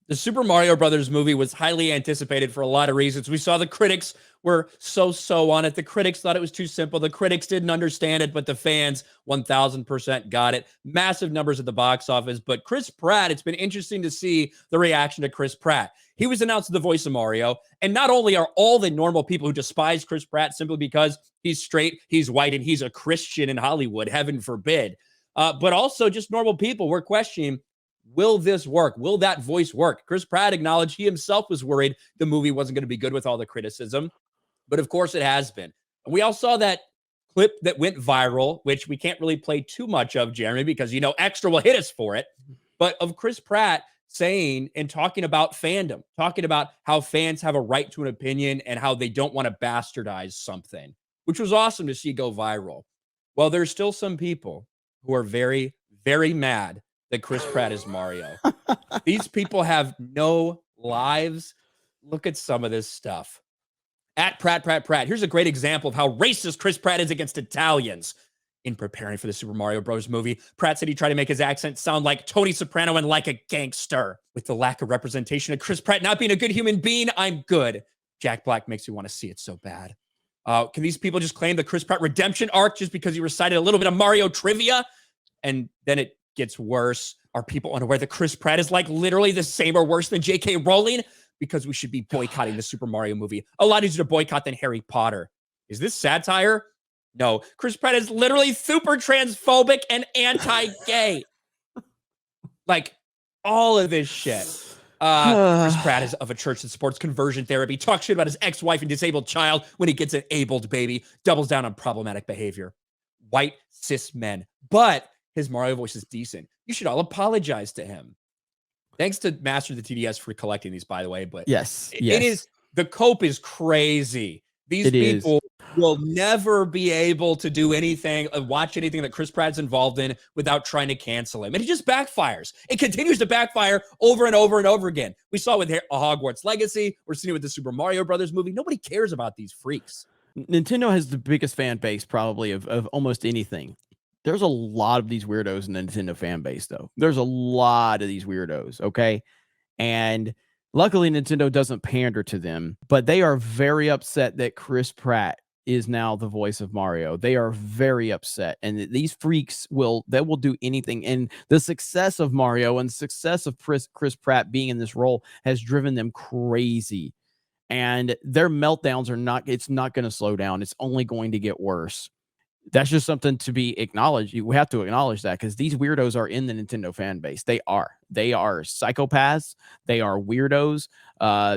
The Super Mario Brothers movie was highly anticipated for a lot of reasons. We saw the critics were so on it. The critics thought it was too simple. The critics didn't understand it, but the fans 1000% got it. Massive numbers at the box office. But Chris Pratt, it's been interesting to see the reaction to Chris Pratt. He was announced as the voice of Mario. And not only are all the normal people who despise Chris Pratt simply because he's straight, he's white, and he's a Christian in Hollywood, heaven forbid, but also just normal people were questioning, will this work? Will that voice work? Chris Pratt acknowledged he himself was worried the movie wasn't going to be good with all the criticism, but of course it has been. And we all saw that clip that went viral, which we can't really play too much of, Jeremy, because, you know, Extra will hit us for it, but of Chris Pratt saying and talking about fandom, talking about how fans have a right to an opinion and how they don't want to bastardize something, which was awesome to see go viral. Well, there's still some people who are very, very mad that Chris Pratt is Mario. These people have no lives. Look at some of this stuff. At Pratt. Here's a great example of how racist Chris Pratt is against Italians. In preparing for the Super Mario Bros. Movie, Pratt said he tried to make his accent sound like Tony Soprano and like a gangster. With the lack of representation of Chris Pratt not being a good human being, I'm good. Jack Black makes me want to see it so bad. Can these people just claim the Chris Pratt redemption arc just because he recited a little bit of Mario trivia? And then it gets worse. Are people unaware that Chris Pratt is like literally the same or worse than J.K. Rowling? Because we should be boycotting the Super Mario movie. A lot easier to boycott than Harry Potter. Is this satire? No. Chris Pratt is literally super transphobic and anti-gay. Like, all of this shit. Chris Pratt is of a church that supports conversion therapy, talks shit about his ex-wife and disabled child when he gets an abled baby, doubles down on problematic behavior. White, cis men. But his Mario voice is decent. You should all apologize to him. Thanks to Master of the TDS for collecting these, by the way. But yes. It is, the cope is crazy. These people will never be able to do anything, watch anything that Chris Pratt's involved in without trying to cancel him. And it just backfires. It continues to backfire over and over and over again. We saw it with Hogwarts Legacy. We're seeing it with the Super Mario Brothers movie. Nobody cares about these freaks. Nintendo has the biggest fan base probably of almost anything. There's a lot of these weirdos in the Nintendo fan base, though. There's a lot of these weirdos, okay? And luckily, Nintendo doesn't pander to them, but they are very upset that Chris Pratt is now the voice of Mario. They are very upset. And these freaks will do anything. And the success of Mario and the success of Chris Pratt being in this role has driven them crazy. And their meltdowns it's not going to slow down. It's only going to get worse. That's just something to be acknowledged. We have to acknowledge that because these weirdos are in the Nintendo fan base. They are psychopaths. They are weirdos.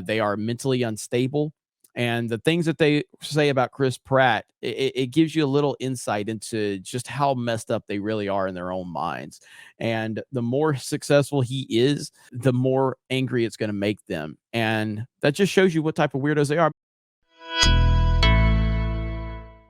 They are mentally unstable. And the things that they say about Chris Pratt, it gives you a little insight into just how messed up they really are in their own minds. And the more successful he is, the more angry it's going to make them. And that just shows you what type of weirdos they are.